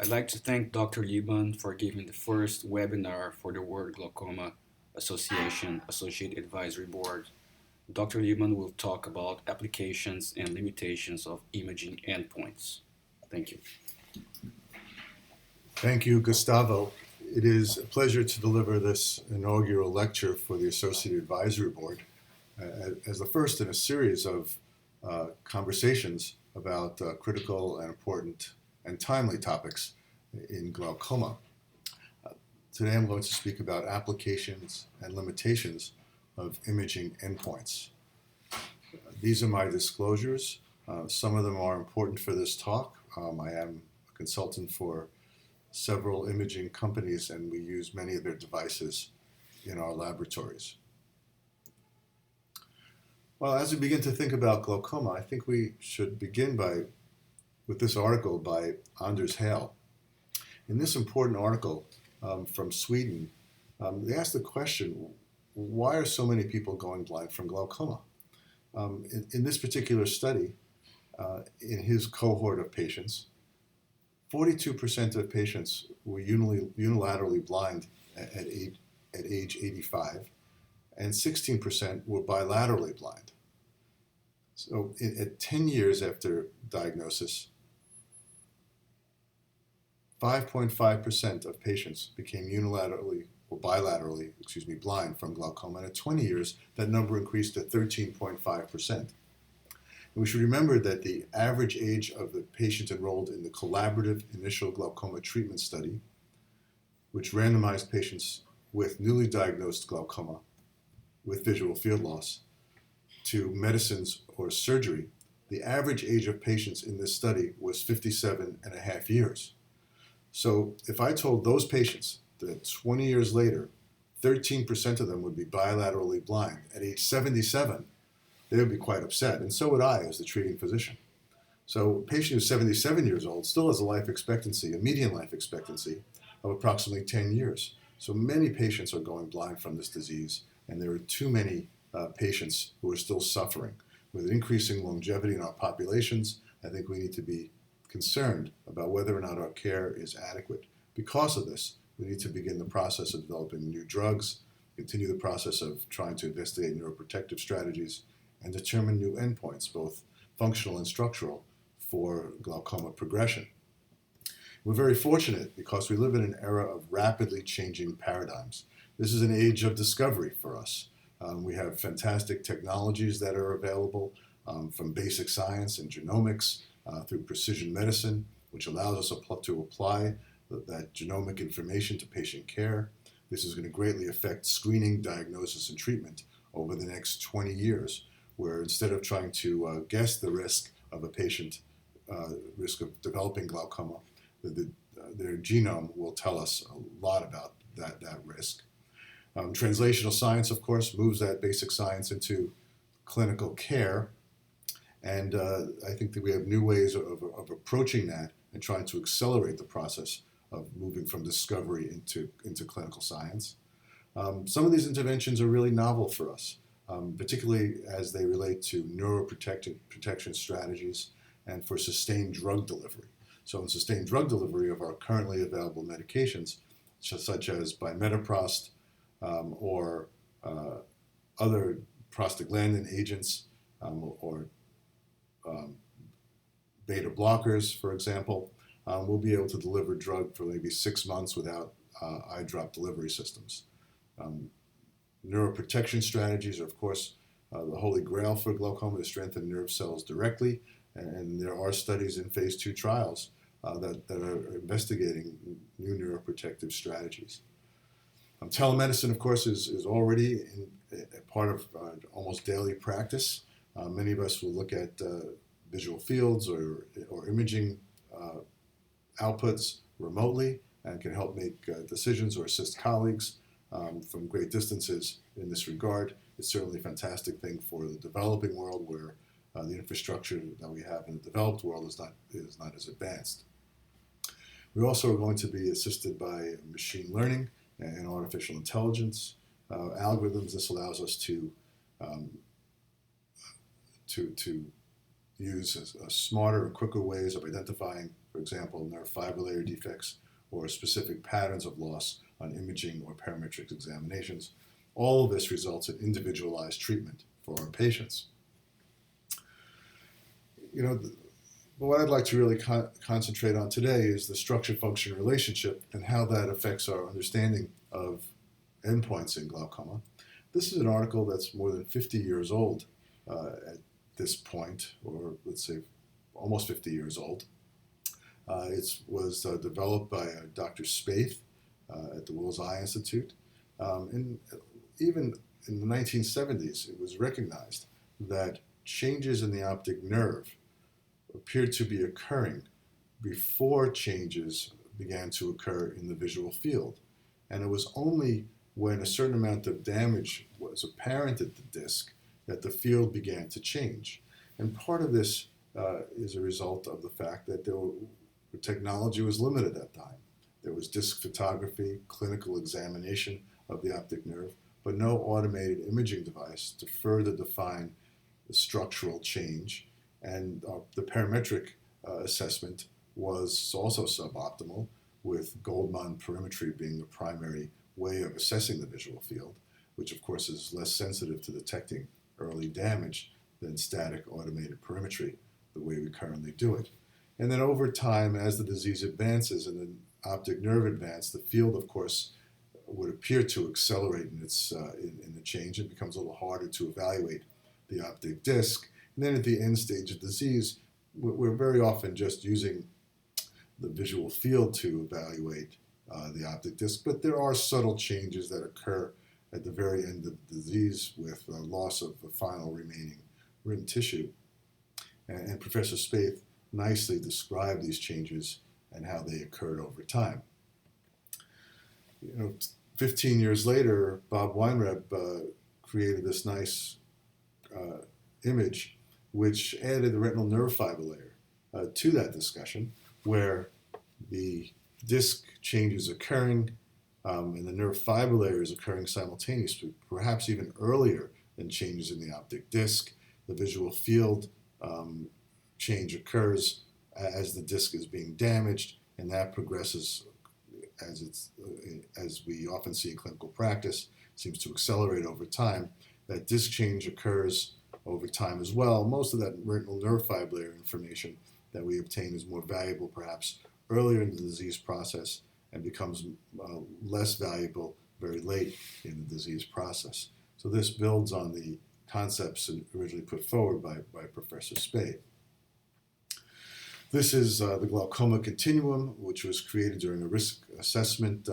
I'd like to thank Dr. Liebmann for giving the first webinar for the World Glaucoma Association Associate Advisory Board. Dr. Liebmann will talk about applications and limitations of imaging endpoints. Thank you. Thank you, Gustavo. It is a pleasure to deliver this inaugural lecture for the Associate Advisory Board as the first in a series of conversations about critical and important and timely topics in glaucoma. Today I'm going to speak about applications and limitations of imaging endpoints. These are my disclosures. Some of them are important for this talk. I am a consultant for several imaging companies, and we use many of their devices in our laboratories. Well, as we begin to think about glaucoma, I think we should begin with this article by Anders Hale. In this important article from Sweden, they asked the question, why are so many people going blind from glaucoma? In this particular study, in his cohort of patients, 42% of patients were unilaterally blind at age 85, and 16% were bilaterally blind. So at 10 years after diagnosis, 5.5% of patients became unilaterally or bilaterally, blind from glaucoma. And at 20 years, that number increased to 13.5%. And we should remember that the average age of the patients enrolled in the collaborative initial glaucoma treatment study, which randomized patients with newly diagnosed glaucoma with visual field loss to medicines or surgery, the average age of patients in this study was 57 and a half years. So if I told those patients that 20 years later, 13% of them would be bilaterally blind at age 77, they would be quite upset, and so would I as the treating physician. So a patient who's 77 years old still has a life expectancy, a median life expectancy of approximately 10 years. So many patients are going blind from this disease, and there are too many patients who are still suffering. With increasing longevity in our populations, I think we need to be concerned about whether or not our care is adequate. Because of this, we need to begin the process of developing new drugs, continue the process of trying to investigate neuroprotective strategies, and determine new endpoints, both functional and structural, for glaucoma progression. We're very fortunate because we live in an era of rapidly changing paradigms. This is an age of discovery for us. We have fantastic technologies that are available from basic science and genomics through precision medicine, which allows us to apply that genomic information to patient care. This is going to greatly affect screening, diagnosis, and treatment over the next 20 years, where instead of trying to guess the risk of a patient, risk of developing glaucoma, their genome will tell us a lot about that risk. Translational science, of course, moves that basic science into clinical care, and I think that we have new ways of approaching that and trying to accelerate the process of moving from discovery into clinical science. Some of these interventions are really novel for us, particularly as they relate to neuroprotection strategies and for sustained drug delivery. So in sustained drug delivery of our currently available medications, such as bimetoprost or other prostaglandin agents or beta blockers, for example, we'll be able to deliver drug for maybe 6 months without eye drop delivery systems. Neuroprotection strategies are, of course, the holy grail for glaucoma to strengthen nerve cells directly, and there are studies in phase 2 trials that are investigating new neuroprotective strategies. Telemedicine, of course, is already a part of almost daily practice. Many of us will look at visual fields or imaging outputs remotely and can help make decisions or assist colleagues from great distances in this regard. It's certainly a fantastic thing for the developing world, where the infrastructure that we have in the developed world is not as advanced. We also are going to be assisted by machine learning and artificial intelligence algorithms. This allows us to use smarter and quicker ways of identifying for example, nerve fiber layer defects or specific patterns of loss on imaging or parametric examinations. All of this results in individualized treatment for our patients. You know, what I'd like to really concentrate on today is the structure-function relationship and how that affects our understanding of endpoints in glaucoma. This is an article that's more than 50 years old at this point, or let's say almost 50 years old. It was developed by Dr. Spaeth at the Wills Eye Institute. And even in the 1970s, it was recognized that changes in the optic nerve appeared to be occurring before changes began to occur in the visual field. And it was only when a certain amount of damage was apparent at the disc that the field began to change. And part of this is a result of the fact that the technology was limited at that time. There was disc photography, clinical examination of the optic nerve, but no automated imaging device to further define the structural change. And the parametric assessment was also suboptimal, with Goldmann perimetry being the primary way of assessing the visual field, which of course is less sensitive to detecting early damage than static automated perimetry, the way we currently do it. And then over time, as the disease advances and the optic nerve advances, the field, of course, would appear to accelerate in the change. It becomes a little harder to evaluate the optic disc. And then at the end stage of disease, we're very often just using the visual field to evaluate the optic disc, but there are subtle changes that occur at the very end of the disease with loss of the final remaining rim tissue. And Professor Spaeth nicely described these changes and how they occurred over time. 15 years later, Bob Weinreb created this nice image which added the retinal nerve fiber layer to that discussion, where the disc change is occurring and the nerve fiber layer is occurring simultaneously, perhaps even earlier than changes in the optic disc. The visual field change occurs as the disc is being damaged, and that progresses as we often see in clinical practice, seems to accelerate over time. That disc change occurs over time as well. Most of that retinal nerve fiber layer information that we obtain is more valuable perhaps earlier in the disease process and becomes less valuable very late in the disease process. So this builds on the concepts originally put forward by Professor Spaeth. This is the glaucoma continuum, which was created during a risk assessment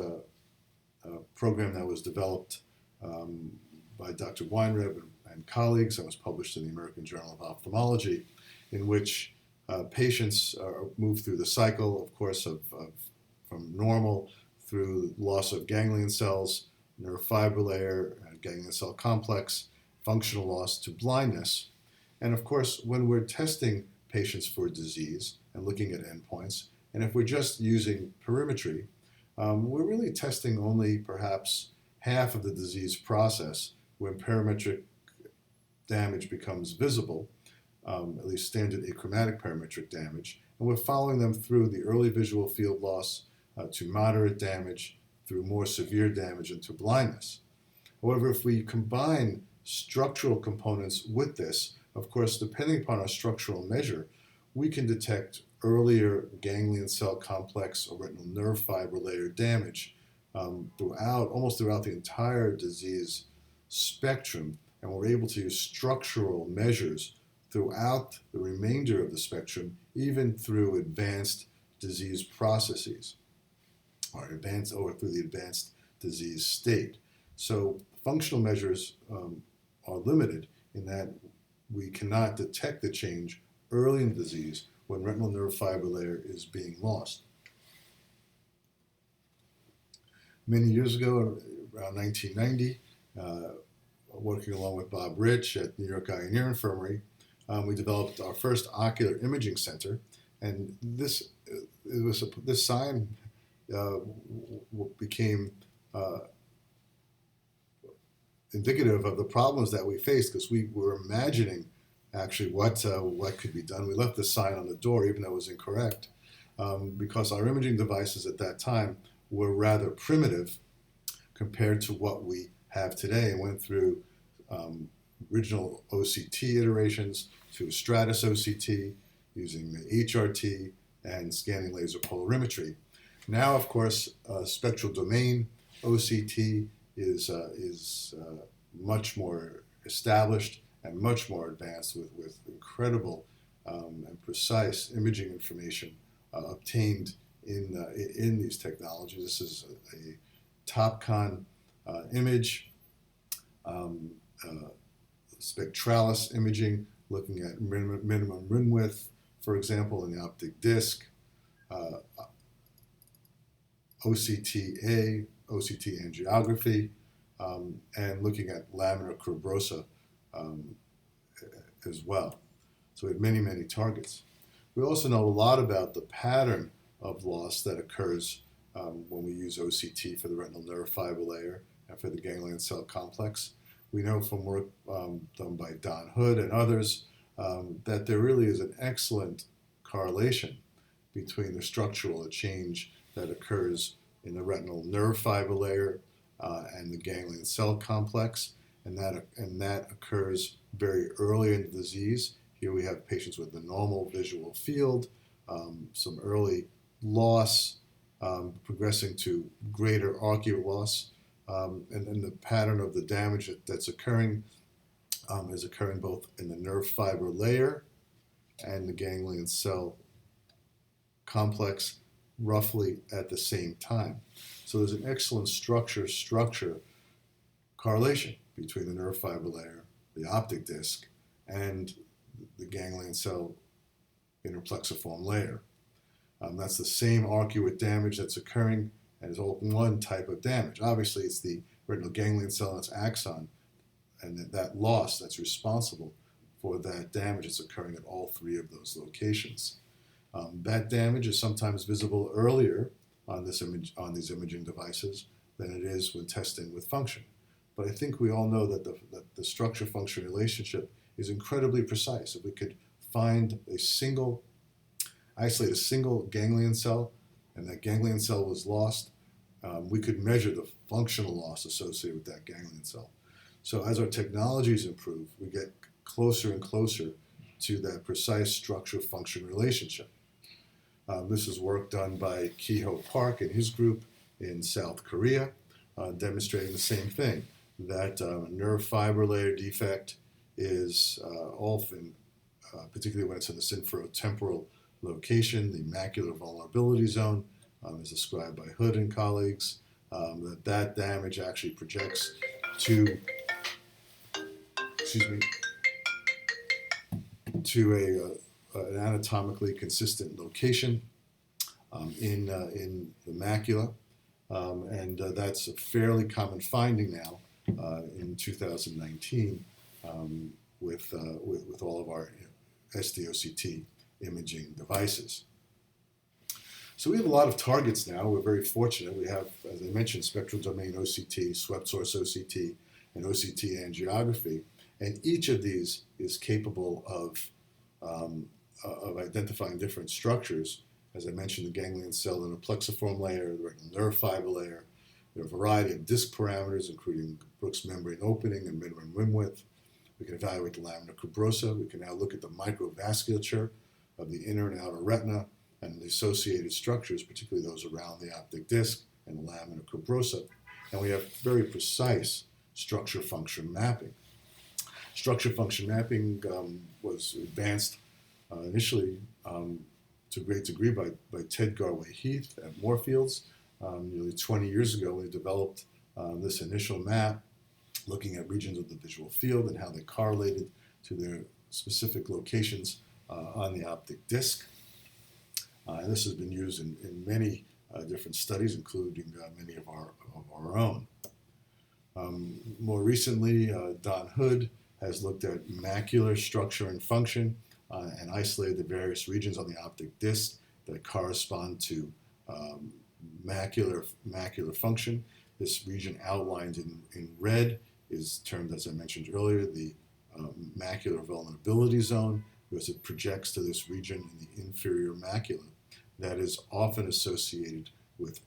program that was developed by Dr. Weinreb and colleagues and was published in the American Journal of Ophthalmology, in which patients are moved through the cycle, of course, from normal through loss of ganglion cells, nerve fiber layer, ganglion cell complex, functional loss to blindness. And of course, when we're testing patients for disease and looking at endpoints, and if we're just using perimetry, we're really testing only perhaps half of the disease process when parametric damage becomes visible, at least standard achromatic parametric damage, and we're following them through the early visual field loss to moderate damage, through more severe damage, and to blindness. However, if we combine structural components with this, of course, depending upon our structural measure, we can detect earlier ganglion cell complex or retinal nerve fiber layer damage almost throughout the entire disease spectrum, and we're able to use structural measures throughout the remainder of the spectrum, even through advanced disease processes, or through the advanced disease state. So functional measures are limited in that we cannot detect the change early in the disease when retinal nerve fiber layer is being lost. Many years ago, around 1990, working along with Bob Rich at New York Eye and Ear Infirmary, we developed our first ocular imaging center, and this sign became indicative of the problems that we faced, because we were imagining actually what could be done. We left the sign on the door even though it was incorrect, because our imaging devices at that time were rather primitive compared to what we have today, and went through um, original OCT iterations to Stratus OCT using the HRT and scanning laser polarimetry. Now, of course, spectral domain OCT is much more established and much more advanced with incredible and precise imaging information obtained in these technologies. This is a TopCon image, um, uh, spectralis imaging, looking at minimum rim width, for example, in the optic disc, uh, OCTA, OCT angiography, and looking at laminar cribrosa um, as well. So we have many, many targets. We also know a lot about the pattern of loss that occurs when we use OCT for the retinal nerve fiber layer and for the ganglion cell complex. We know from work done by Don Hood and others that there really is an excellent correlation between the structural change that occurs in the retinal nerve fiber layer and the ganglion cell complex, and that occurs very early in the disease. Here we have patients with the normal visual field, some early loss, progressing to greater ocular loss, and then the pattern of the damage that's occurring is occurring both in the nerve fiber layer and the ganglion cell complex roughly at the same time. So there's an excellent structure correlation between the nerve fiber layer, the optic disc, and the ganglion cell interplexiform layer. That's the same arcuate damage that's occurring, and it's all one type of damage. Obviously, it's the retinal ganglion cell and its axon, and that loss that's responsible for that damage that's occurring at all three of those locations. That damage is sometimes visible earlier on these imaging devices than it is when testing with function. But I think we all know that the structure-function relationship is incredibly precise. If we could isolate a single ganglion cell, and that ganglion cell was lost, we could measure the functional loss associated with that ganglion cell. So as our technologies improve, we get closer and closer to that precise structure-function relationship. This is work done by Ki-ho Park and his group in South Korea, demonstrating the same thing, that nerve fiber layer defect is often, particularly when it's in the symphyrotemporal location, the macular vulnerability zone, is described by Hood and colleagues, that damage actually projects to, an anatomically consistent location in the macula, and that's a fairly common finding now in 2019 with all of our SDOCT imaging devices. So we have a lot of targets now. We're very fortunate. We have, as I mentioned, spectral domain OCT, swept source OCT, and OCT angiography, and each of these is capable of identifying different structures. As I mentioned, the ganglion cell in a plexiform layer, the retinal nerve fiber layer. There are a variety of disc parameters, including Brooks membrane opening and minimum rim width. We can evaluate the laminar cribrosa. We can now look at the microvasculature of the inner and outer retina and the associated structures, particularly those around the optic disc and the laminar cribrosa. And we have very precise structure-function mapping. Structure-function mapping was advanced initially to a great degree by Ted Garway Heath at Moorfields nearly 20 years ago. We developed this initial map looking at regions of the visual field and how they correlated to their specific locations on the optic disc. And this has been used in many different studies, including many of our own. More recently, Don Hood has looked at macular structure and function and isolated the various regions on the optic disc that correspond to macular function. This region outlined in red is termed, as I mentioned earlier, the macular vulnerability zone, because it projects to this region in the inferior macula. that is often associated with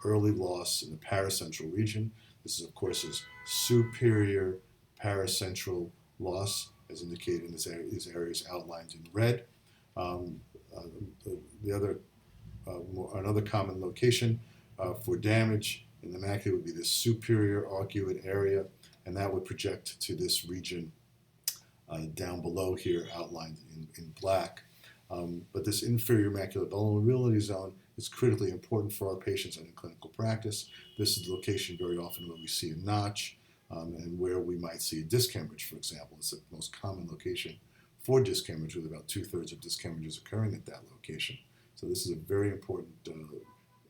early loss in the paracentral region. This is, of course, is superior paracentral loss, as indicated in these areas outlined in red. Um, uh, the other, another common location for damage in the macula would be the superior arcuate area, and that would project to this region down below here, outlined in black. But this inferior macular vulnerability zone is critically important for our patients and in clinical practice. This is the location very often where we see a notch and where we might see a disc hemorrhage, for example. It's the most common location for disc hemorrhage, with about 2/3 of disc hemorrhages occurring at that location. So this is a very important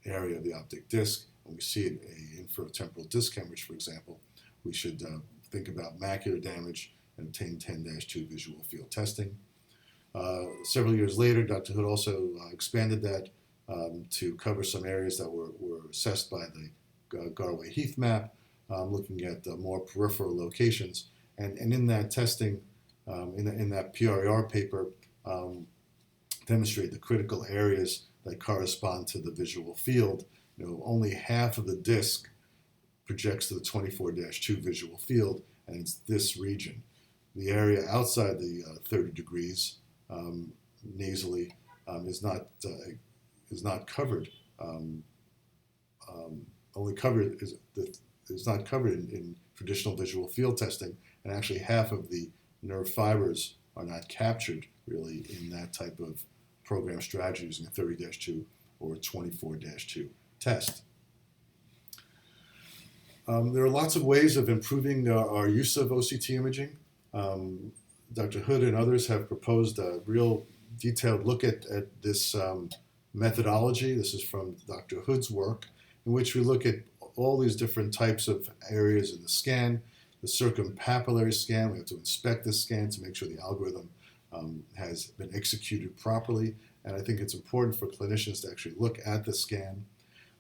area of the optic disc. When we see an inferotemporal disc hemorrhage, for example, we should think about macular damage and obtain 10-2 visual field testing. Several years later, Dr. Hood also expanded that to cover some areas that were assessed by the Garway Heath map, looking at more peripheral locations. And in that testing, in that PRR paper, demonstrate the critical areas that correspond to the visual field. Only half of the disc projects to the 24-2 visual field, and it's this region. The area outside the 30 degrees nasally is not covered. Only covered is not covered in traditional visual field testing, and actually half of the nerve fibers are not captured really in that type of program strategy using a 30-2 or a 24-2 test. There are lots of ways of improving our use of OCT imaging. Dr. Hood and others have proposed a real detailed look at this methodology. This is from Dr. Hood's work, in which we look at all these different types of areas in the scan. The circumpapillary scan, we have to inspect this scan to make sure the algorithm has been executed properly. And I think it's important for clinicians to actually look at the scan.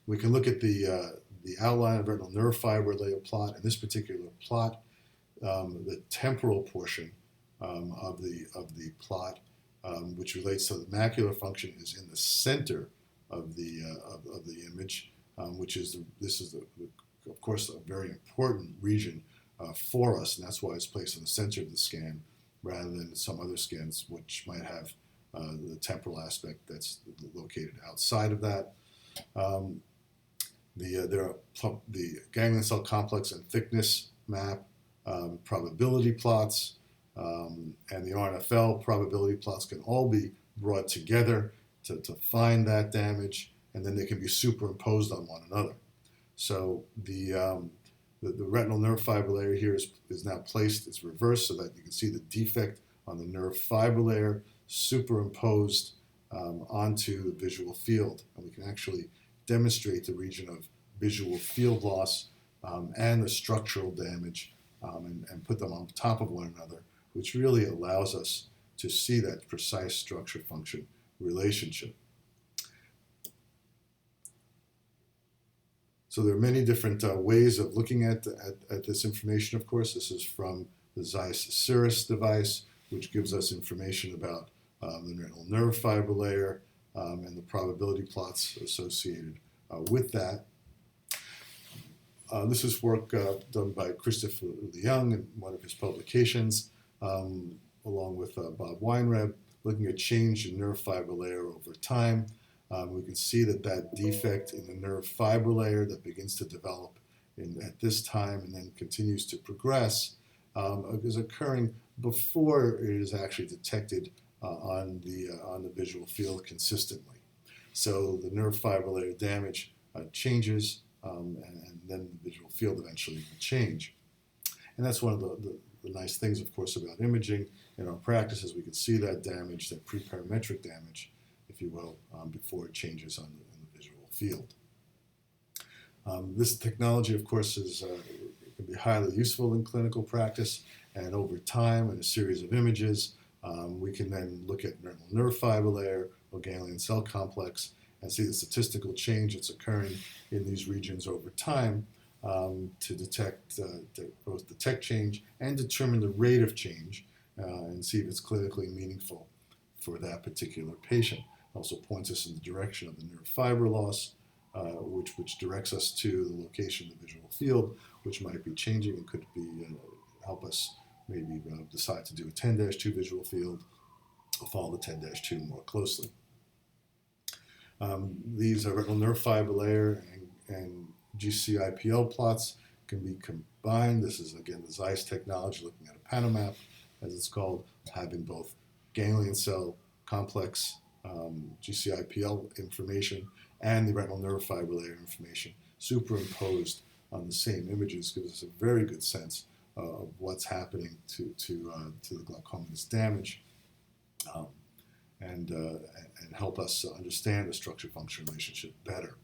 We can look at the outline of retinal nerve fiber layer plot. In this particular plot, the temporal portion of the plot, which relates to the macular function, is in the center of the image, this is of course a very important region for us, and that's why it's placed in the center of the scan rather than some other scans which might have the temporal aspect that's located outside of that. The ganglion cell complex and thickness map, probability plots, and the RNFL probability plots can all be brought together to find that damage, and then they can be superimposed on one another. So the retinal nerve fiber layer here is now placed, it's reversed so that you can see the defect on the nerve fiber layer superimposed onto the visual field. And we can actually demonstrate the region of visual field loss and the structural damage and put them on top of one another, which really allows us to see that precise structure-function relationship. So there are many different ways of looking at this information, of course. This is from the Zeiss Cirrus device, which gives us information about the retinal nerve fiber layer and the probability plots associated with that. This is work done by Christopher Young in one of his publications, along with Bob Weinreb, looking at change in nerve fiber layer over time. We can see that defect in the nerve fiber layer that begins to develop at this time and then continues to progress is occurring before it is actually detected on the visual field consistently. So the nerve fiber layer damage changes, and then the visual field eventually will change. And that's one of the nice things, of course, about imaging in our practices. We can see that damage, that preparametric damage, if you will, before it changes in the visual field. This technology, of course, can be highly useful in clinical practice, and over time, in a series of images, we can then look at retinal nerve fiber layer or ganglion cell complex and see the statistical change that's occurring in these regions over time to both detect change and determine the rate of change and see if it's clinically meaningful for that particular patient. Also points us in the direction of the nerve fiber loss, which directs us to the location of the visual field, which might be changing and could be help us maybe decide to do a 10-2 visual field or follow the 10-2 more closely. These are retinal nerve fiber layer and GCIPL plots can be combined. This is again the Zeiss technology looking at a panomap, as it's called, having both ganglion cell complex GCIPL information and the retinal nerve fiber layer information superimposed on the same images gives us a very good sense of what's happening to the glaucomatous damage. And help us understand the structure-function relationship better.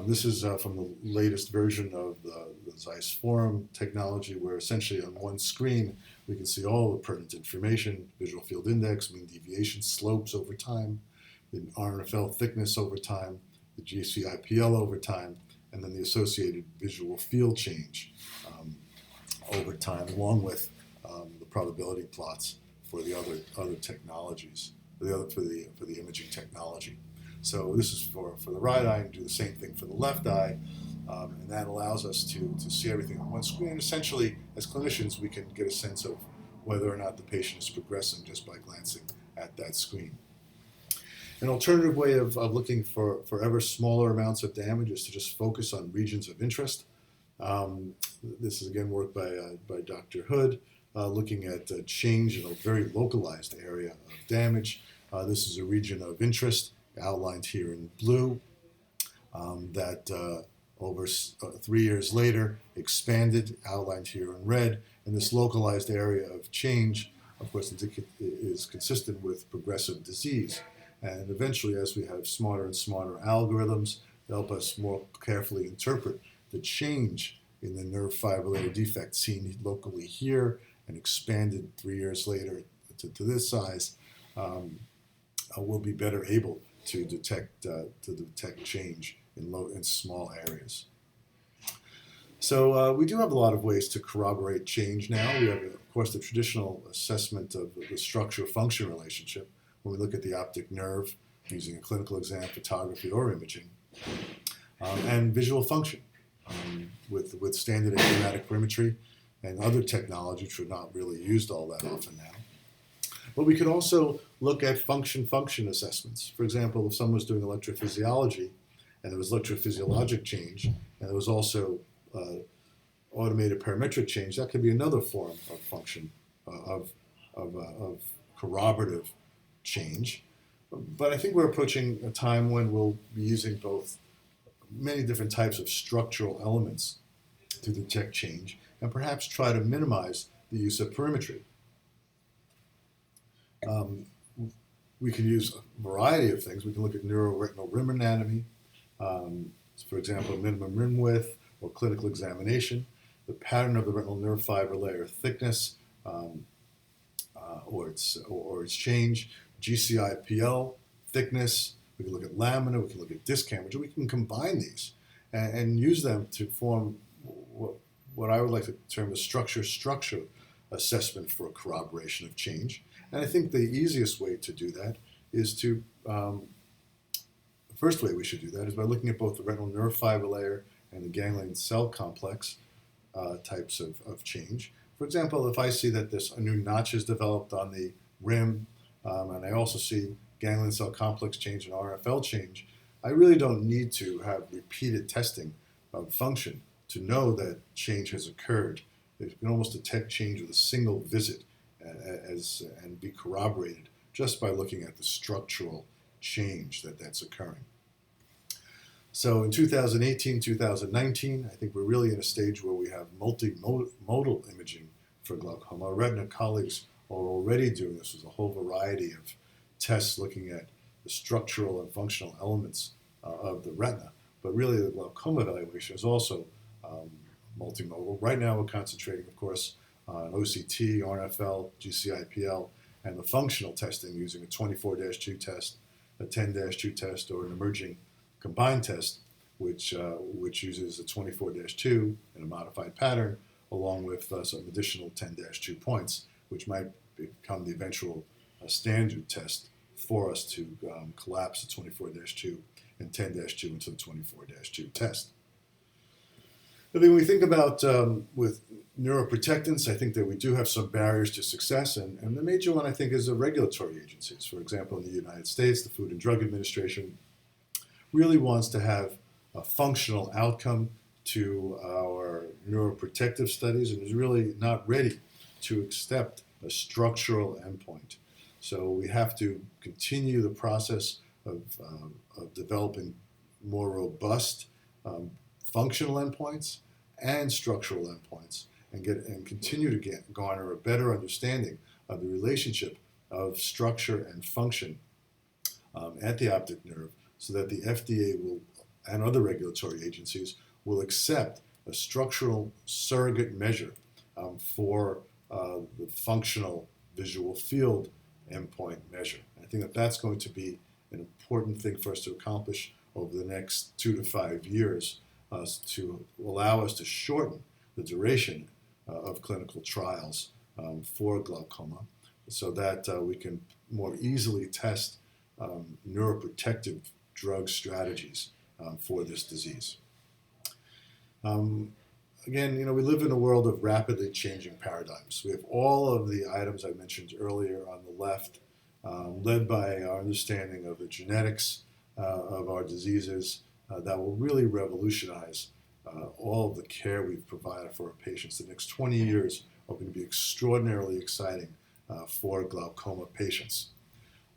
This is from the latest version of the Zeiss Forum technology, where essentially on one screen we can see all the pertinent information: visual field index, mean deviation, slopes over time, the RNFL thickness over time, the GCIPL over time, and then the associated visual field change over time, along with the probability plots for the other technologies, for the imaging technology. So this is for the right eye, and do the same thing for the left eye, and that allows us to see everything on one screen. And essentially, as clinicians, we can get a sense of whether or not the patient is progressing just by glancing at that screen. An alternative way of looking for ever smaller amounts of damage is to just focus on regions of interest. This is again work by Dr. Hood, looking at change in a very localized area of damage. This is a region of interest outlined here in blue that over 3 years later expanded, outlined here in red. And this localized area of change, of course, is consistent with progressive disease. And eventually, as we have smarter and smarter algorithms that help us more carefully interpret the change in the nerve fiber layer defect seen locally here and expanded 3 years later to this size, we'll be better able to detect change in small areas. So we do have a lot of ways to corroborate change now. We have, of course, the traditional assessment of the structure-function relationship when we look at the optic nerve using a clinical exam, photography, or imaging, and visual function with standard achromatic perimetry and other technology which are not really used all that often now. But we could also look at function assessments. For example, if someone was doing electrophysiology and there was electrophysiologic change, and there was also automated parametric change, that could be another form of function, of corroborative change. But I think we're approaching a time when we'll be using both many different types of structural elements to detect change and perhaps try to minimize the use of perimetry. We can use a variety of things. We can look at neuroretinal rim anatomy, for example, minimum rim width or clinical examination, the pattern of the retinal nerve fiber layer thickness or its change, GCIPL thickness. We can look at lamina, we can look at disc hemorrhage. We can combine these and use them to form what I would like to term a structure assessment for corroboration of change. And I think the easiest way to do that is the first way we should do that is by looking at both the retinal nerve fiber layer and the ganglion cell complex types of change. For example, if I see that a new notch is developed on the rim, and I also see ganglion cell complex change and RFL change, I really don't need to have repeated testing of function to know that change has occurred. You can almost detect change with a single visit and be corroborated just by looking at the structural change that's occurring. So in 2018, 2019, I think we're really in a stage where we have multimodal imaging for glaucoma. Our retina colleagues are already doing this with a whole variety of tests looking at the structural and functional elements of the retina. But really the glaucoma evaluation is also multimodal. Right now we're concentrating, of course, on OCT, RNFL, GCIPL, and the functional testing using a 24-2 test, a 10-2 test, or an emerging combined test, which uses a 24-2 and a modified pattern, along with some additional 10-2 points, which might become the eventual standard test for us to collapse the 24-2 and 10-2 into the 24-2 test. I think when we think about with neuroprotectants, I think that we do have some barriers to success, and the major one I think is the regulatory agencies. For example, in the United States, the Food and Drug Administration really wants to have a functional outcome to our neuroprotective studies and is really not ready to accept a structural endpoint. So we have to continue the process of developing more robust functional endpoints and structural endpoints, and continue to garner a better understanding of the relationship of structure and function at the optic nerve, so that the FDA will and other regulatory agencies will accept a structural surrogate measure for the functional visual field endpoint measure. I think that that's going to be an important thing for us to accomplish over the next 2 to 5 years to allow us to shorten the duration of clinical trials for glaucoma, so that we can more easily test neuroprotective drug strategies for this disease. Again, we live in a world of rapidly changing paradigms. We have all of the items I mentioned earlier on the left, led by our understanding of the genetics of our diseases that will really revolutionize all of the care we've provided for our patients. The next 20 years are going to be extraordinarily exciting for glaucoma patients.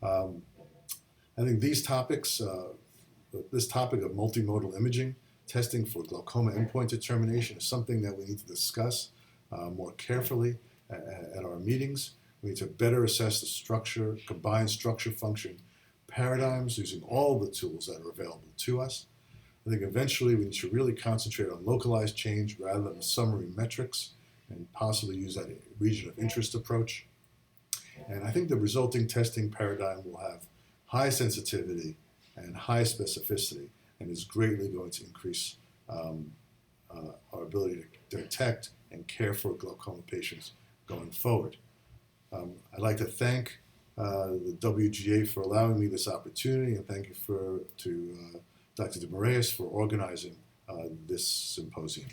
I think these topics, this topic of multimodal imaging, testing for glaucoma endpoint determination, is something that we need to discuss more carefully at our meetings. We need to better assess the structure, combined structure function paradigms using all the tools that are available to us. I think eventually we need to really concentrate on localized change rather than summary metrics, and possibly use that region of interest approach. And I think the resulting testing paradigm will have high sensitivity and high specificity, and is greatly going to increase our ability to detect and care for glaucoma patients going forward. I'd like to thank the WGA for allowing me this opportunity, and thank you to Dr. de Moraes for organizing this symposium.